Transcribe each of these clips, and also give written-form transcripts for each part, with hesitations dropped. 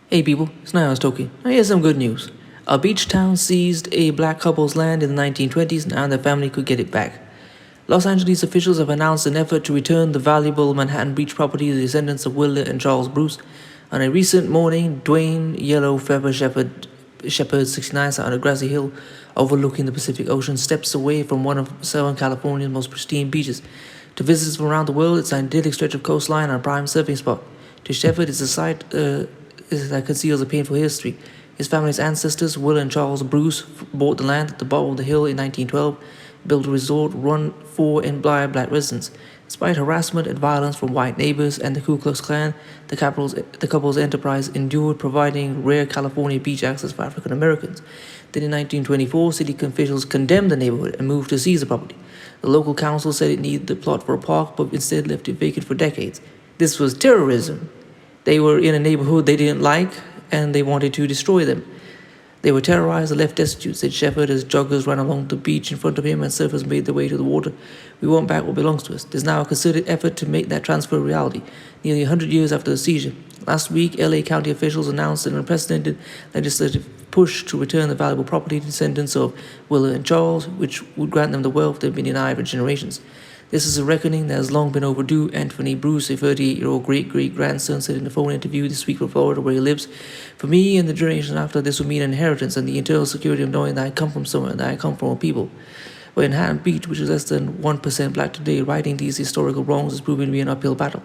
Hey people, it's NIyas713. Now here's some good news. A beach town seized a black couple's land in the 1920s and now their family could get it back. Los Angeles officials have announced an effort to return the valuable Manhattan Beach property to the descendants of Willie and Charles Bruce. On a recent morning, Dwayne Yellow Feather Shepherd 69 sat on a grassy hill overlooking the Pacific Ocean, steps away from one of Southern California's most pristine beaches. To visitors from around the world, it's an idyllic stretch of coastline and a prime surfing spot. To Shepherd, it's a sight that conceals a painful history. His family's ancestors, Will and Charles Bruce, bought the land at the bottom of the hill in 1912, built a resort run for and by black residents. Despite harassment and violence from white neighbors and the Ku Klux Klan, the couple's enterprise endured, providing rare California beach access for African Americans. Then in 1924, city officials condemned the neighborhood and moved to seize the property. The local council said it needed the plot for a park, but instead left it vacant for decades. This was terrorism. They were in a neighborhood they didn't like, and they wanted to destroy them. They were terrorized and left destitute, said Shepherd as joggers ran along the beach in front of him and surfers made their way to the water. We want back what belongs to us. There's now a concerted effort to make that transfer a reality, nearly 100 years after the seizure. Last week, LA County officials announced an unprecedented legislative push to return the valuable property to descendants of Willa and Charles, which would grant them the wealth they've been denied for generations. This is a reckoning that has long been overdue, Anthony Bruce, a 38-year-old great-great-grandson, said in a phone interview this week from Florida, where he lives. For me and the generation after, this will mean inheritance and the internal security of knowing that I come from somewhere, that I come from a people. But in Manhattan Beach, which is less than 1% black today, righting these historical wrongs has proven to be an uphill battle.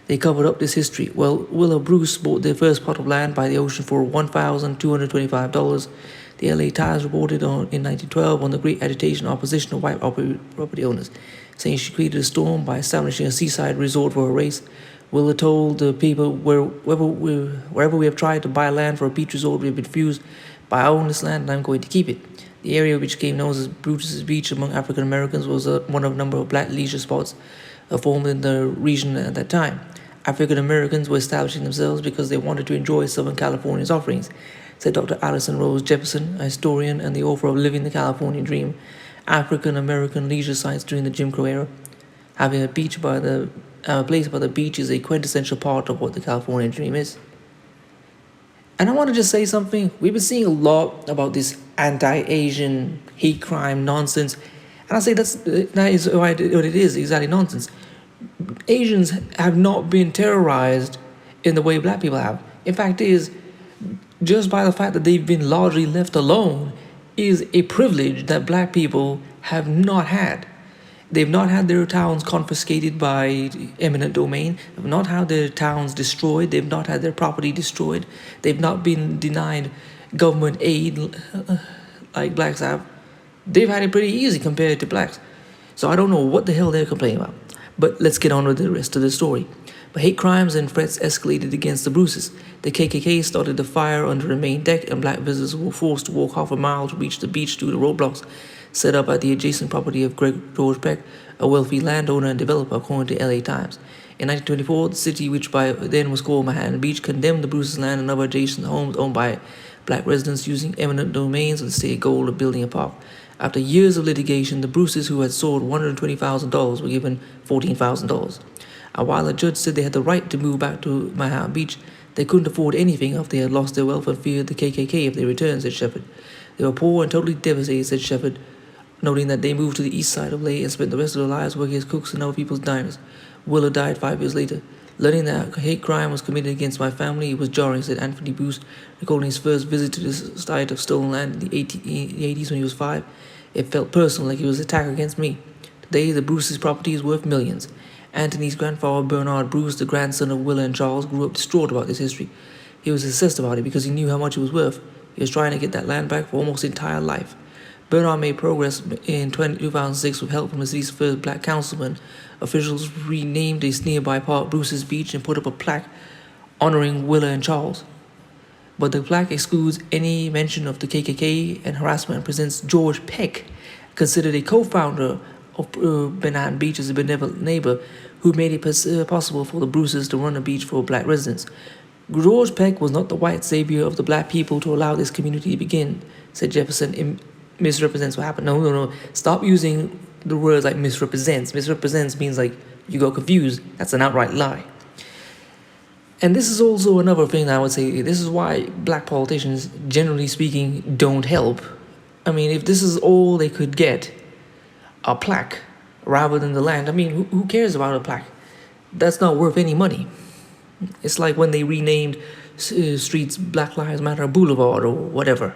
They covered up this history. Well, Will and Bruce bought their first plot of land by the ocean for $1,225. The LA Times reported in 1912 on the great agitation and opposition of white property owners, saying she created a storm by establishing a seaside resort for her race. Willa told the people, wherever we have tried to buy land for a beach resort, we have been refused. But I own this land and I'm going to keep it. The area which became known as Brutus's Beach among African Americans was one of a number of black leisure spots formed in the region at that time. African Americans were establishing themselves because they wanted to enjoy Southern California's offerings, said Dr. Allison Rose Jefferson, a historian and the author of Living the California Dream, African American leisure sites during the Jim Crow era. Having a place by the beach is a quintessential part of what the California Dream is. And I want to just say something. We've been seeing a lot about this anti-Asian hate crime nonsense, and I say that is what it is, exactly nonsense. Asians have not been terrorized in the way black people have. In fact, just by the fact that they've been largely left alone is a privilege that black people have not had. They've not had their towns confiscated by eminent domain. They've not had their towns destroyed. They've not had their property destroyed. They've not been denied government aid like blacks have. They've had it pretty easy compared to blacks. So I don't know what the hell they're complaining about. But let's get on with the rest of the story. But hate crimes and threats escalated against the Bruces. The KKK started a fire under the main deck, and black visitors were forced to walk half a mile to reach the beach due to roadblocks set up at the adjacent property of George Peck, a wealthy landowner and developer, according to LA Times. In 1924, the city, which by then was called Manhattan Beach, condemned the Bruces' land and other adjacent homes owned by black residents using eminent domains with the stated goal of building a park. After years of litigation, the Bruces, who had sold $120,000, were given $14,000. And while a judge said they had the right to move back to Manhattan Beach, they couldn't afford anything after they had lost their wealth and feared the KKK if they returned, said Shepherd. They were poor and totally devastated, said Shepherd, noting that they moved to the east side of LA and spent the rest of their lives working as cooks in other people's diners. Willa died 5 years later. Learning that a hate crime was committed against my family, it was jarring, said Anthony Bruce, recalling his first visit to this site of stolen land in the 80s when he was 5. It felt personal, like it was an attack against me. Today, the Bruce's property is worth millions. Anthony's grandfather, Bernard Bruce, the grandson of Willa and Charles, grew up distraught about this history. He was obsessed about it because he knew how much it was worth. He was trying to get that land back for almost his entire life. Bernard made progress in 2006 with help from the city's first black councilman. Officials renamed this nearby park Bruce's Beach and put up a plaque honoring Willa and Charles. But the plaque excludes any mention of the KKK and harassment and presents George Peck, considered a co-founder of Manhattan Beach, as a benevolent neighbor who made it possible for the Bruces to run a beach for black residents. George Peck was not the white savior of the black people to allow this community to begin, said Jefferson. It misrepresents what happened. No. Stop using the words like misrepresents. Misrepresents means like you got confused. That's an outright lie. And this is also another thing I would say. This is why black politicians, generally speaking, don't help. I mean, if this is all they could get, a plaque rather than the land, I mean, who cares about a plaque? That's not worth any money. It's like when they renamed streets Black Lives Matter Boulevard or whatever.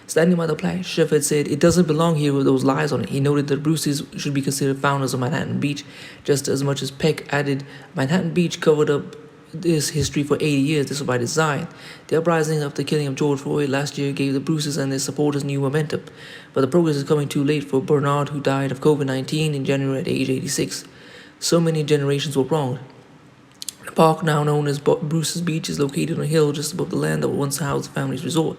Standing by the plaque, Shepard said it doesn't belong here with those lies on it. He noted that Bruce's should be considered founders of Manhattan Beach just as much as Peck added Manhattan Beach covered up this history for 80 years. This was by design. The uprising after the killing of George Floyd last year gave the Bruces and their supporters new momentum. But the progress is coming too late for Bernard, who died of COVID-19 in January at age 86. So many generations were wronged. The park, now known as Bruce's Beach, is located on a hill just above the land that once housed the family's resort.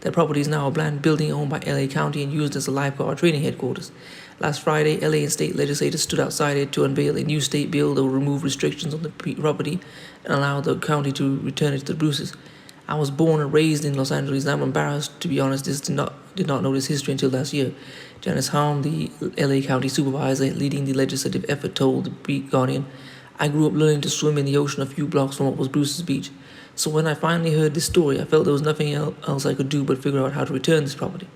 That property is now a bland building owned by LA County and used as a lifeguard training headquarters. Last Friday, LA and state legislators stood outside it to unveil a new state bill that will remove restrictions on the property and allow the county to return it to the Bruces. I was born and raised in Los Angeles, and I'm embarrassed, to be honest. Did not know this history until last year. Janice Harm, the LA County supervisor leading the legislative effort, told the Guardian, I grew up learning to swim in the ocean a few blocks from what was Bruce's Beach. So when I finally heard this story, I felt there was nothing else I could do but figure out how to return this property.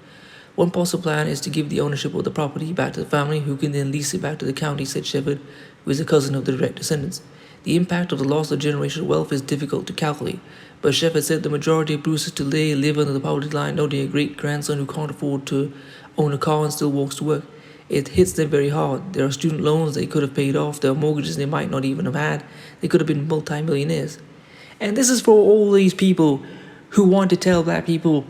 One possible plan is to give the ownership of the property back to the family, who can then lease it back to the county, said Shepard, who is a cousin of the direct descendants. The impact of the loss of generational wealth is difficult to calculate, but Shepard said the majority of Bruces today live under the poverty line, noting a great-grandson who can't afford to own a car and still walks to work. It hits them very hard. There are student loans they could have paid off. There are mortgages they might not even have had. They could have been multi-millionaires. And this is for all these people who want to tell black people,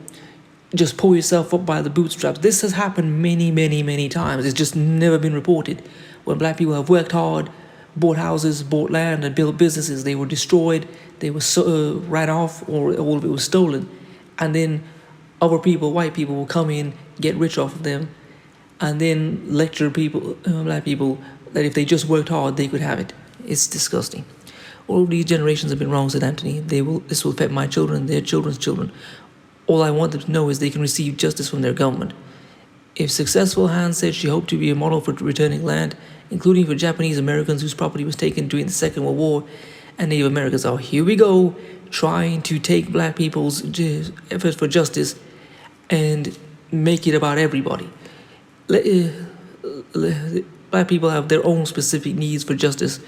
just pull yourself up by the bootstraps. This has happened many, many, many times. It's just never been reported. When black people have worked hard, bought houses, bought land, and built businesses, they were destroyed, they were ran off, or all of it was stolen. And then other people, white people, will come in, get rich off of them, and then lecture people, black people, that if they just worked hard, they could have it. It's disgusting. All of these generations have been wrong, said Anthony. This will affect my children and their children's children. All I want them to know is they can receive justice from their government. If successful, Han said she hoped to be a model for returning land, including for Japanese Americans whose property was taken during the Second World War, and Native Americans. Oh, here we go, trying to take black people's efforts for justice and make it about everybody. Black people have their own specific needs for justice.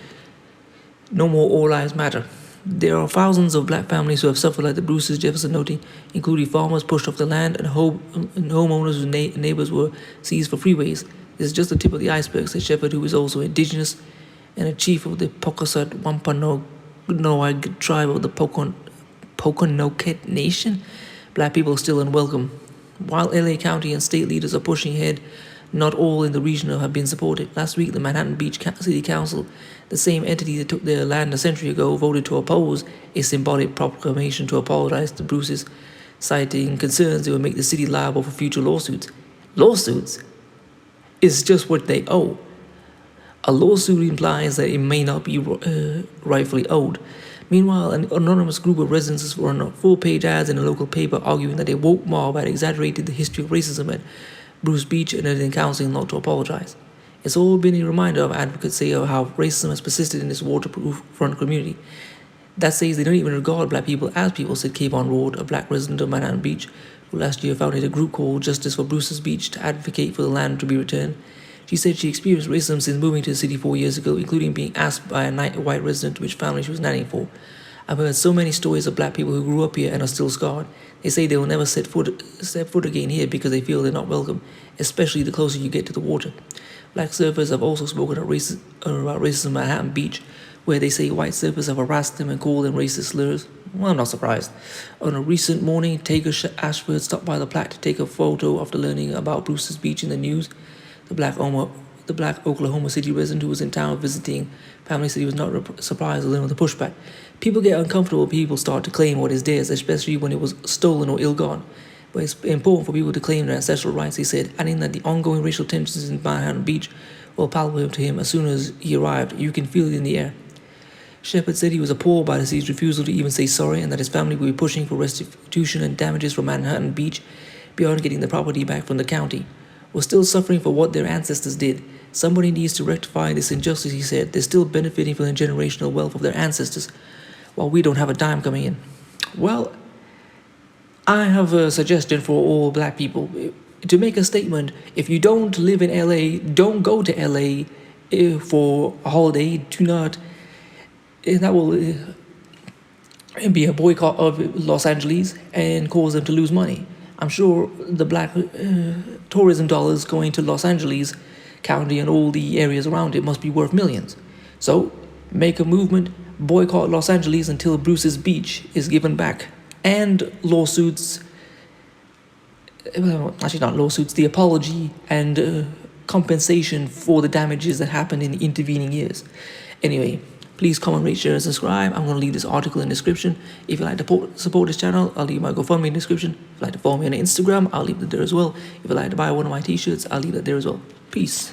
No more all lives matter. There are thousands of black families who have suffered like the Bruces, Jefferson noting, including farmers pushed off the land and homeowners whose neighbors were seized for freeways. This is just the tip of the iceberg, said Shepard, who is also indigenous and a chief of the Pocosat Wampanoag tribe of the Poconoket Nation. Black people are still unwelcome. While LA County and state leaders are pushing ahead, not all in the region have been supported. Last week, the Manhattan Beach City Council, the same entity that took their land a century ago, voted to oppose a symbolic proclamation to apologize to Bruce's, citing concerns it would make the city liable for future lawsuits. Lawsuits is just what they owe. A lawsuit implies that it may not be rightfully owed. Meanwhile, an anonymous group of residents run full-page ads in a local paper arguing that a woke mob had exaggerated the history of racism at Bruce Beach and urging council not to apologize. It's all been a reminder of advocates say of how racism has persisted in this waterproof front community. That says they don't even regard black people as people, said Kayvon Ward, a black resident of Manhattan Beach, who last year founded a group called Justice for Bruce's Beach to advocate for the land to be returned. She said she experienced racism since moving to the city 4 years ago, including being asked by a white resident which family she was nannying for. I've heard so many stories of black people who grew up here and are still scarred. They say they will never step foot again here because they feel they're not welcome, especially the closer you get to the water. Black surfers have also spoken about racism at Manhattan Beach, where they say white surfers have harassed them and called them racist slurs. Well, I'm not surprised. On a recent morning, Taker Ashford stopped by the plaque to take a photo after learning about Bruce's Beach in the news. The black Oklahoma City resident who was in town visiting family said he was not surprised to learn of the pushback. People get uncomfortable when people start to claim what is theirs, especially when it was stolen or ill-gotten. But it's important for people to claim their ancestral rights, he said, adding that the ongoing racial tensions in Manhattan Beach were palpable to him as soon as he arrived. You can feel it in the air. Shepard said he was appalled by the city's refusal to even say sorry and that his family will be pushing for restitution and damages from Manhattan Beach beyond getting the property back from the county. We're still suffering for what their ancestors did. Somebody needs to rectify this injustice, he said. They're still benefiting from the generational wealth of their ancestors. while we don't have a dime coming in. Well, I have a suggestion for all black people to make a statement. If you don't live in LA, don't go to LA for a holiday. Do not. That will be a boycott of Los Angeles and cause them to lose money. I'm sure the black tourism dollars going to Los Angeles County and all the areas around it must be worth millions. So make a movement, boycott Los Angeles until Bruce's Beach is given back. And lawsuits, actually not lawsuits, the apology and compensation for the damages that happened in the intervening years. Anyway, please comment, rate, share, and subscribe. I'm going to leave this article in the description. If you'd like to support this channel, I'll leave my GoFundMe in the description. If you'd like to follow me on Instagram, I'll leave that there as well. If you'd like to buy one of my t-shirts, I'll leave that there as well. Peace.